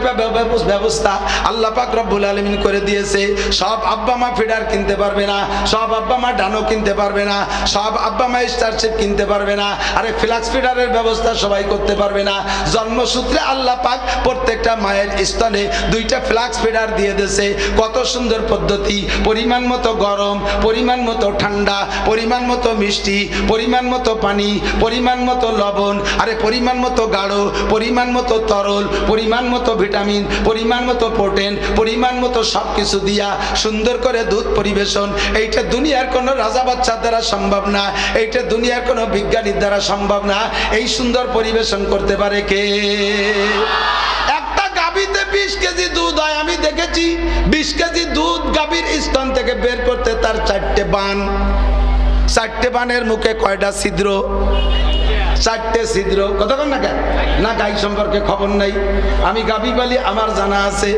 ব্যবস্থা আল্লাহ পাক রব্বুল আলামিন করে দিয়েছে। সব আব্বা মা ফিডার কিনতে পারবে না, সব আব্বা মা ডানো কিনতে পারবে না, সব আব্বা মা স্টারশিপ কিনতে পারবে না, আরে ফ্লাক্স ফিডারের ব্যবস্থা সবাই করতে পারবে না। জন্মসূত্রে আল্লাহ পাক প্রত্যেকটা মায়ের স্তনে 2টা ফ্লাক্স ফিডার দিয়ে দিয়েছে। কত সুন্দর পদ্ধতি! পরিমাণ মতো গরম, পরিমাণ মতো ঠান্ডা, পরিমাণ মতো মিষ্টি, পরিমাণ মতো পানি, পরিমাণ মতো লবণ, আরে পরিমাণ মতো গাঢ়, পরিমাণ মতো তরল, পরিমাণ মতো ভিটামিন, পরিমাণ মতো প্রোটিন, পরিমাণ মতো সবকিছু দিয়া সুন্দর করে দুধ পরিবেশন। এইটা দুনিয়ার কোনো রাজা বাচ্চার দ্বারা সম্ভব না, এইটা দুনিয়ার কোনো বিজ্ঞানীর দ্বারা সম্ভব না। এই সুন্দর পরিবেশন করতে পারে কে? একটা গাভীতে 20 কেজি দুধ হয়, আমি দেখেছি 20 কেজি দুধ গাভীর স্তন থেকে বের করতে তার 4টে বান। 4টে বানের মুখে কয়টা ছিদ্র? চারটে ছিদ্র, কতক্ষণ না কেন না গাই সম্পর্কে খবর নাই, আমি গাভী পালি, আমার জানা আছে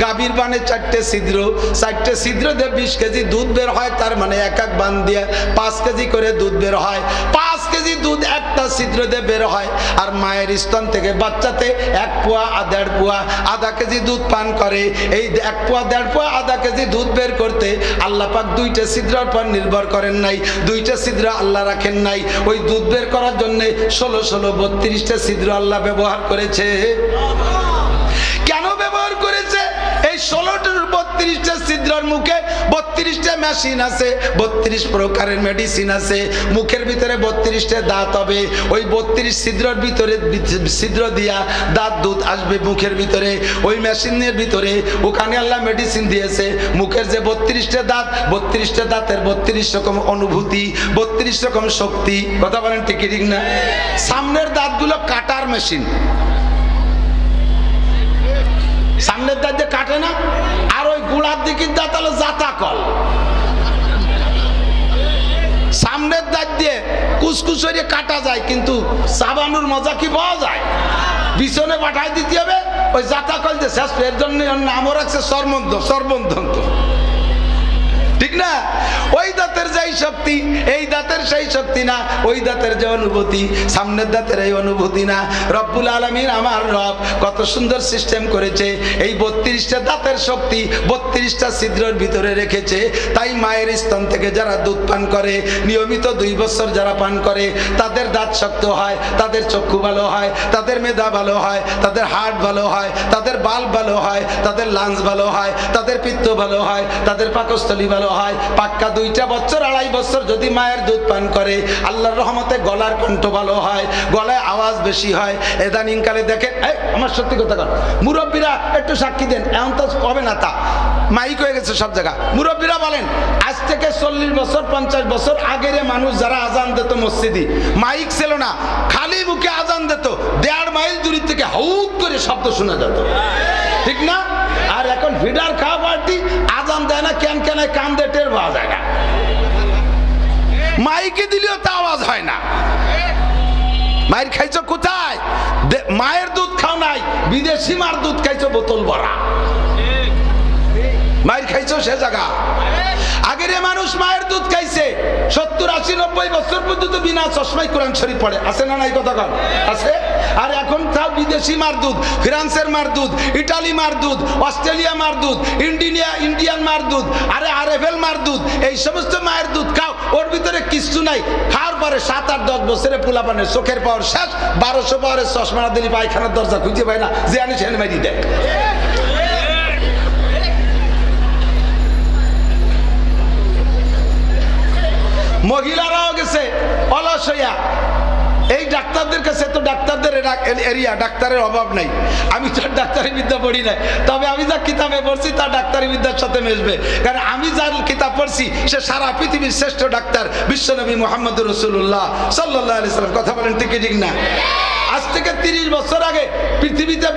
গাভীর বানে চারটে ছিদ্র, চারটে ছিদ্র দিয়ে 20 কেজি দুধ বের হয়, তার মানে এক এক বান দিয়ে 5 কেজি করে দুধ বের হয়, 5 কেজি দুধ একটা ছিদ্র দিয়ে বের হয়। আর মায়ের স্তন থেকে বাচ্চাতে 1 পোয়া 1.5 পোয়া আধা কেজি দুধ পান করে। এই 1 পোয়া 1.5 পোয়া আধা কেজি দুধ বের করতে আল্লাহ পাক 2টা ছিদ্রের উপর নির্ভর করেন নাই, 2টা ছিদ্র আল্লাহ রাখেন নাই। ওই দুধ বের করার জন্য 16 32টা ছিদ্র আল্লাহ ব্যবহার করেছে। কেন ব্যবহার করেছে? এই 16-32টা ছিদ্রের মুখে 32টা মেশিন আছে, 32 প্রকারের মেডিসিন আছে, মুখের ভিতরে 32টা দাঁত হবে, ওই 32 ছিদ্রের ভিতরে ছিদ্র দিয়া দাঁত দুধ আসবে মুখের ভিতরে, ওই মেশিনের ভিতরে ওখানে আল্লাহ মেডিসিন দিয়েছে। মুখের যে 32টা দাঁত, 32টা দাঁতের 32 রকম অনুভূতি, 32 রকম শক্তি, কথা বলেন ঠিক ঠিক না? সামনের দাঁতগুলো কাটার মেশিন, সামনের দাঁত দিয়ে কাটে না, আর ওই গোড়ার দিকের দাঁত হলো জাতা কল। সামনের দাঁত দিয়ে কুচকুচ হয়ে কাটা যায়, কিন্তু চাবানোর মজা কি পাওয়া যায়? পিছনে পাঠাই দিতে হবে, ওই জাতা কল দিয়ে শেষ। এর জন্য নামও রাখছে সর্বন্ধন্ত, ঠিক না? ওই দাঁতের যেই শক্তি এই দাঁতের সেই শক্তি না, ওই দাঁতের যে অনুভূতি সামনের দাঁতের এই অনুভূতি না। রব্বুল আলামিন আমার রব কত সুন্দর সিস্টেম করেছে, এই 32টা দাঁতের শক্তি 32টা ছিদ্রের ভিতরে রেখেছে। তাই মায়ের স্তন থেকে যারা দুধ পান করে নিয়মিত 2 বছর যারা পান করে, তাদের দাঁত শক্ত হয়, তাদের চক্ষু ভালো হয়, তাদের মেধা ভালো হয়, তাদের হার্ট ভালো হয়, তাদের বাল্ব ভালো হয়, তাদের লাংস ভালো হয়, তাদের পিত্ত ভালো হয়, তাদের পাকস্থলী ভালো হয়। পাক্কা 2টা বছর 2.5 বছর যদি মায়ের দুধ পান করে, আল্লাহর রহমতে গলার কণ্ঠ ভালো হয়, গলায় আওয়াজ বেশি হয়। এদানিং কালে দেখেন, আমার সত্যি কথা কর, মুরব্বীরা একটু সাক্ষী দেন, এমন তো হবে না, তা মাইক হয়ে গেছে সব জায়গা। মুরব্বীরা বলেন, আজ থেকে 40 বছর 50 বছর আগের মানুষ যারা আজান দিত মসজিদে, মাইক ছিল না, খালি মুখে আজান দিত, 1.5 মাইল দূর থেকে হাউক করে শব্দ শোনা যেত, ঠিক না? আর এখন ভিডার খাওয়া পার্টি আজান দেয় না, কেন কেন কান দিয়ে টের পাওয়া যায় না, মাইকে দিলেও তা আওয়াজ হয় না। মায়ের খাইছো কোথায়? মায়ের দুধ খাও নাই, বিদেশি মার দুধ খাইছো বোতল ভরা, মায়ের খাইছো সে জায়গা। আগের মানুষ মায়ের দুধ খাইছে 70 80 90 বছর পর্যন্ত বিনা চশমায় কোরআন শরীফ পড়ে, আছে না নাই কথা কন? আছে। আর এখন তাও বিদেশি মার দুধ, ফ্রান্সের মার দুধ, ইটালি মার দুধ, অস্ট্রেলিয়া মার দুধ, ইন্ডিয়ান মার দুধ, আরে আরএফএল মার দুধ, এই সমস্ত মায়ের দুধ খাও, ওর ভিতরে কিছু নাই। খাওয়ার পরে 7 8 10 বছরে পোলাপানের চোখের পাওয়ার শেষ, 1200 পাওয়ারের চশমা না দিলে পায়খানার দরজা খুঁজে পায় না, যে আনি সেখানে মারি দেয়। মহিলারাও গেছে অলস হইয়া। এই ডাক্তারদের কাছে তো ডাক্তারদের এরিয়া, ডাক্তারের অভাব নাই। আমি তো ডাক্তারি বিদ্যা পড়ি নাই, তবে আমি যা কিতাবে পড়ছি তা ডাক্তারি বিদ্যার সাথে মিশবে, কারণ আমি যার কিতাব পড়ছি সে সারা পৃথিবীর শ্রেষ্ঠ ডাক্তার বিশ্বনবী মুহাম্মদুর রাসূলুল্লাহ সাল্লাল্লাহু আলাইহি সাল্লাম। কথা বলেন ঠিক ঠিক না? আজ থেকে 30 বছর আগে পৃথিবীতে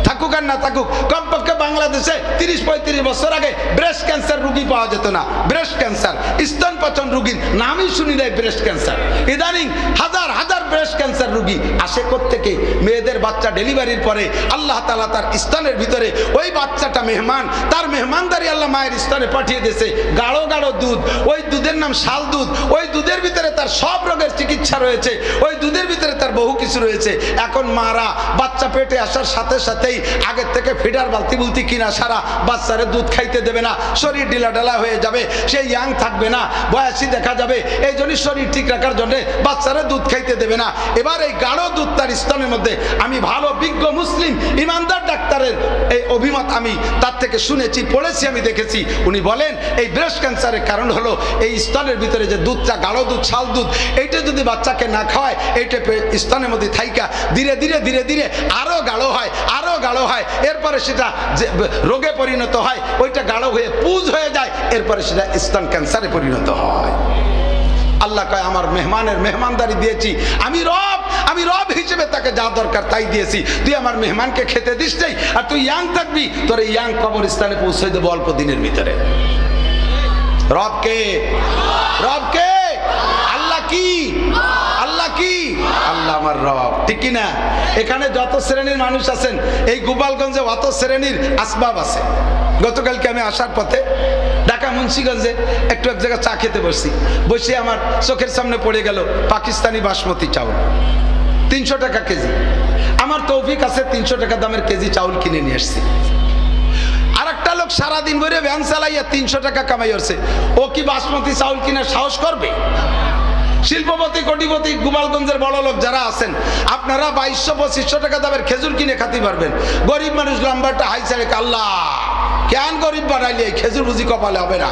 থাকুক আর না থাকুক, কমপক্ষে বাংলাদেশে 30-35 বছর আগে ব্রেস্ট ক্যান্সার রোগী পাওয়া যেত না। ব্রেস্ট ক্যান্সার, স্তনপাচন রোগীর নামই শুনি নাই ব্রেস্ট ক্যান্সার। ইদানিং হাজার হাজার ব্রেস্ট ক্যান্সার রোগী আসে কোত্থেকে? মেয়েদের বাচ্চা ডেলিভারির পরে আল্লাহ তাআলা তার স্তনের ভিতরে ওই বাচ্চাটা মেহমান, তার মেহমানদারি আল্লাহ মায়ের স্তনে পাঠিয়ে দিয়েছে। গাঢ় গাঢ় দুধ, ওই দুধের নাম শাল দুধ, ওই দুধের ভিতরে তার সব রোগের চিকিৎসা রয়েছে, ওই দুধের ভিতরে তার বহু কিছু রয়েছে। এখন মারা বাচ্চা পেটে আসার সাথে সাথেই আগের থেকে ফিডার বালতি বুলতি কিনা সারা, বাচ্চারে দুধ খাইতে দেবে না, শরীর ঢিলা ঢালা হয়ে যাবে, সে ইয়াং থাকবে না, বয়সী দেখা যাবে। এই জন্য শরীর ঠিক রাখার জন্য বাচ্চারে দুধ খাইতে দেবে না। এবার এই গাঢ় দুধ তার স্তনের মধ্যে, আমি ভালো বিজ্ঞ মুসলিম ইমানদার ডাক্তারের এই অভিমত আমি তার থেকে শুনেছি, পড়েছি, আমি দেখেছি। উনি বলেন এই ব্রেস্ট ক্যান্সারের কারণ হলো এই স্তনের ভিতরে যে দুধটা, গাঢ় দুধ, শাল দুধ, এইটা যদি বাচ্চাকে না খাওয়ায়, এইটা স্তনের মধ্যে থাইকা ধীরে ধীরে ধীরে ধীরে আরো গাঢ় হয়, আরো গাঢ় হয়, এরপরে সেটা যে রোগে পরিণত হয়, ওইটা গাঢ় হয়ে পুজ হয়ে যায়, এরপরে সেটা স্তন ক্যান্সারে পরিণত হয়। আল্লাহ কয় আমার মেহমানের মেহমানদারি দিয়েছি, আমি রব হিসেবে তাকে যা দরকার তাই দিয়েছি। তুই আমার মেহমানকে খেতে দিস নাই, আর তুই ইয়াং থাকবি, তোর ইয়াং কবরস্থানে পৌঁছে দেবো অল্প দিনের ভিতরে। রবকে আল্লাহ কি? আল্লাহ কি? আল্লাহ আল্লাহ আমার রব, ঠিক কি না? এখানে যত শ্রেণীর মানুষ আছেন, এই গোপালগঞ্জে অত শ্রেণীর আসবাব আছে। গতকালকে আমি আসার পথে ঢাকা মুন্সিগঞ্জে একটু এক জায়গায় চা খেতে বসছি, বসে আমার চোখের সামনে পড়ে গেল পাকিস্তানি বাসমতি চাউল, 300 টাকা কেজি। আমার তৌফিক আছে 300 টাকা দামের কেজি চাউল কিনে নিয়ে আসছি। আর একটা লোক সারাদিন ভরে ভ্যান চালাইয়া 300 টাকা কামাই হচ্ছে, ও কি বাসমতি চাউল কিনার সাহস করবে? শিল্পপতি কোটিপতি গোপালগঞ্জের বড় লোক যারা আছেন, আপনারা 2200-2500 টাকা দামের খেজুর কিনে খাতে পারবেন। গরিব মানুষ লম্বাটা হাই ছাড়ে, আল্লাহ কেন গরিব বানাইলে, খেজুর বুঝি কপালে হবে না?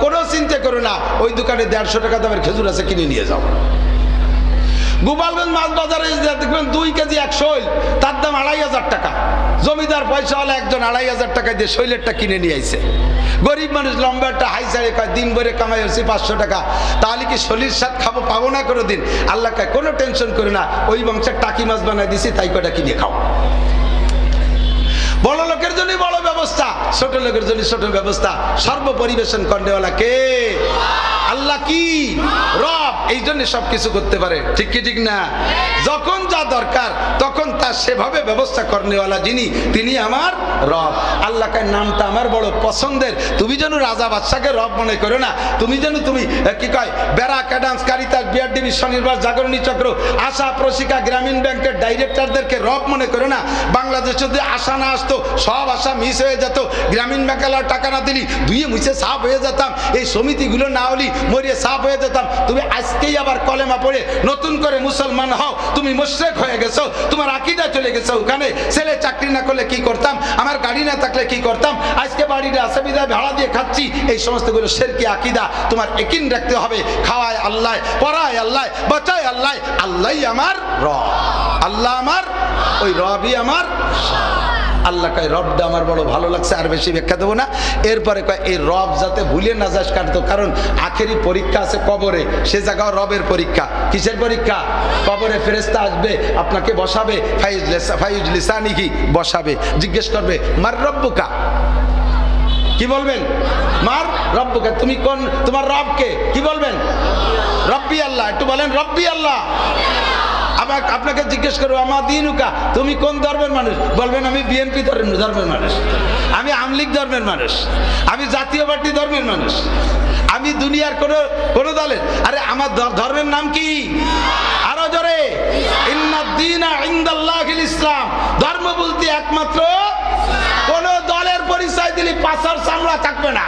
কোনো চিন্তা করো না, ওই দোকানে 150 টাকা দামের খেজুর আছে, কিনে নিয়ে যাও। গোপালগঞ্জ মাছ বাজারে দেখবেন 2 কেজি 1 শৈল, তার দাম 2500 টাকা। জমিদার পয়সাওয়ালা একজন 2500 টাকা দিয়ে শৈলেরটা কিনে নিয়ে আইছে। গরিব মানুষ লম্বাটা হাই ছাড়ে কয় দিন ভরে কামাই হচ্ছে 500 টাকা, তাহলে কি শরীর স্বাদ খাবো পাবো না কোনো দিন? আল্লাহ কয় কোনো টেনশন করে না, ওই বংশের টাকি মাছ বানাই দিছি, তাই কয়টা কিনে খাও। বড় লোকের জন্য বড় ব্যবস্থা, ছোট লোকের জন্য ছোট ব্যবস্থা। সর্বপরিবেশন করেওয়ালা কে? আল্লাহ কি রব, এই জন্য সবকিছু করতে পারে, ঠিক কি ঠিক না? যখন যা দরকার তখন তা সেভাবে ব্যবস্থা করেওয়ালা যিনি, তিনি আমার রব। আল্লাহর নামটা আমার বড় পছন্দের। তুমি যেন রাজা বাদশাকে রব মনে করো না, তুমি যেন তুমি কি কয় বেড়া ক্যাডান্স কারিতাস বিআরডিবি স্বনির্ভর জাগরণী চক্র আশা প্রশিকা গ্রামীণ ব্যাংকের ডাইরেক্টরদেরকে রব মনে করো না। বাংলাদেশে যদি আশা না আসতো, সব আশা মিস হয়ে যেত। গ্রামীণ ব্যাংকের টাকা না দিলি ধুয়ে মুছে সাফ হয়ে যেতাম। এই সমিতিগুলো না হলি মরিয়ে সাফ হয়ে যেতাম। তুমি আজকেই আবার কলেমা পড়ে নতুন করে মুসলমান হও, তুমি মুশরিক হয়ে গেছো, তোমার আকীদা চলে গেছে ওখানে। ছেলে চাকরি না করলে কি করতাম, আমার গাড়ি না থাকলে কি করতাম, আজকে বাড়িটা আছে বিধায় ভাড়া দিয়ে খাচ্ছি, এই সমস্তগুলো শিরকি আকীদা। তোমার ইয়াকিন রাখতে হবে, খাওয়ায় আল্লাহ, পড়ায় আল্লাহ, বাঁচায় আল্লাহ। আল্লাহই আমার রব, আল্লাহ আমার ওই রবই আমার। আল্লাহ কয় রবটা আমার বড় ভালো লাগছে, আর বেশি ব্যাখ্যা দেবো না। এরপরে কয় এই রব যাতে ভুলে না যাস, কারণ আখেরি পরীক্ষা আছে কবরে, সে জায়গাও রবের পরীক্ষা। কিসের পরীক্ষা? কবরে ফেরেশতা আসবে, আপনাকে বসাবে, ফাইজ লিসানিহি বসাবে, জিজ্ঞেস করবে মার রব্বুকা, কি বলবেন? মার রব্বুকা, তুমি কোন, তোমার রবকে কি বলবেন? রব্বি আল্লাহ, একটু বলেন রব্বি আল্লাহ। আবার আপনাকে জিজ্ঞেস করবো আমা দিনুকা, তুমি কোন ধর্মের মানুষ? বলবেন আমি বিএনপি ধর্মের মানুষ, আমি আওয়ামী লীগ ধর্মের মানুষ, আমি জাতীয় পার্টি ধর্মের মানুষ, আমি দুনিয়ার কোন দলের। আরে আমার ধর্মের নাম কি? আরো জোরে, ইন্নাদ-দীনা ইনদাল্লাহিল ইসলাম। ধর্ম বলতে একমাত্র, কোন দলের পরিচয় দিলে পাছার চামড়া থাকবে না,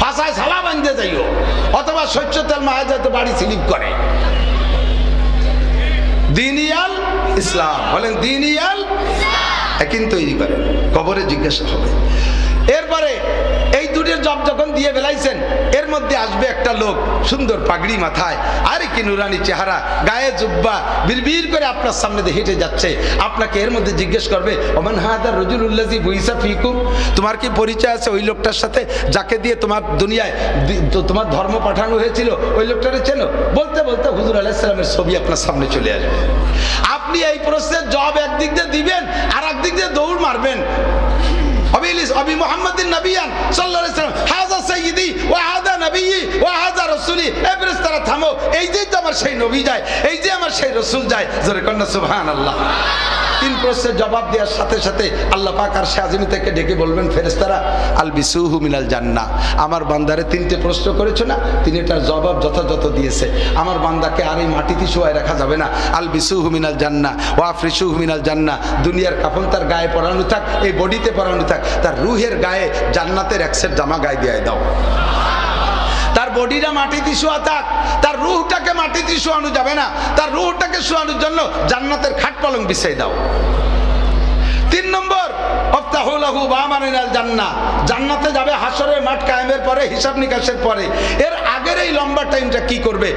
পাছায় ছালা বাঁধতে যাইও, অথবা শস্য তেল মাহাজাতে বাড়ি স্লিপ করে। দীনিয়াল ইসলাম, বলেন দীনিয়াল ইয়াকিন তৈরি করে, কবরে জিজ্ঞাসা হবে। এরপরে এই দুটির জব যখন দিয়ে ফেলাইছেন, এর মধ্যে আসবে একটা লোক, সুন্দর পাগড়ি মাথায়, আরে কি নুরানি চেহারা, গায়ে জুব্বা, বিড়বিড় করে আপনার সামনে দিয়ে হেঁটে যাচ্ছে। আপনাকে এর মধ্যে জিজ্ঞেস করবে ওমান হাদা রাজুলুল্লাযী বুইসা ফীকুম, তোমার কি পরিচয় আছে ওই লোকটার সাথে যাকে দিয়ে তোমার দুনিয়ায় তোমার ধর্ম পাঠানো হয়েছিল? ওই লোকটারে চেনো? বলতে বলতে হুজুর আলাইহিস সালামের ছবি আপনার সামনে চলে আসবে। আপনি এই প্রশ্নের জবাব একদিক দিয়ে দিবেন, আর একদিক দিয়ে দৌড় মারবেন। অবি মুহাম্মাদিন নবিয়ান সাল্লাল্লাহু আলাইহি ওয়াসাল্লাম, হাযা সাইয়্যিদি ওয়া হাযা নবিয়্যি ওয়া হাযা রাসূলি। এই ফেরেশতারা থামো, এই যে আমার সেই নবী যায়, এই যে আমার সেই রাসূল যায়, জোরে কন্না সুবহানাল্লাহ। 3 প্রশ্নের জবাব দেওয়ার সাথে সাথে আল্লাহ পাক আরশে আজিম থেকে ডেকে বলবেন ফেরেশতারা আলবিসুহু মিনাল জান্নাহ। আমার বান্দারে 3টে প্রশ্ন করেছো না, 3টার জবাব যথাযথ দিয়েছে। আমার বান্দাকে আর এই মাটিতে শোয়ায় রাখা যাবে না। আলবিসুহু মিনাল জান্নাহ ওয়া আফরিসুহু মিনাল জান্নাহ। দুনিয়ার কাফন তার গায়ে পরানো থাক, এই বডিতে পরানো থাক, তার রুহের গায়ে জান্নাতের এক সেট জামা গায়ে দিয়ে দাও। তার বডিটা মাটিতে শোয়া থাক, তার রুহটাকে মাটিতে শোয়ানো যাবে না, তার রুহটাকে শোয়ানোর জন্য জান্নাতের খাট পালং বিছাই দাও। 3 নম্বর আফতাহু লাহু বামানিনাল জান্নাহ। জান্নাতে যাবে হাসরের মাঠ কায়েমের পরে, হিসাব নিকাশের পরে। এর আগের এই লম্বা টাইমটা কি করবে?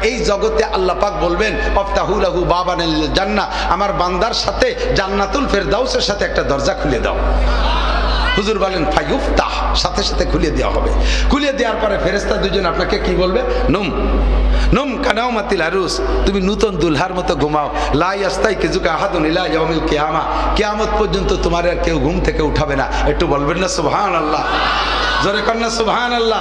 এই জগতে আল্লাহ পাক বলবেন আফতাহু লাহু বামানিনাল জান্নাহ, আমার বান্দার সাথে জান্নাতুল ফেরদাউসের সাথে একটা দরজা খুলে দাও। হুজুর বলেন ফায়ুফতাহ, সাথে সাথে খুলে দেওয়া হবে। খুলে দেওয়ার পরে ফেরেশতা দুজন আপনাকে কি বলবে? নুম নুম কানাউমাতিল আরুস, তুমি নতুন দুলহার মতো ঘুমাও। লা ইয়াস্তাইকিজুকা আহাদুন ইলা ইয়াউমিল কিয়ামা, কিয়ামত পর্যন্ত তোমার আর কেউ ঘুম থেকে উঠাবে না। একটু বলবেন না সুবহানাল্লাহ, জোরে কন্না সুবহানাল্লাহ।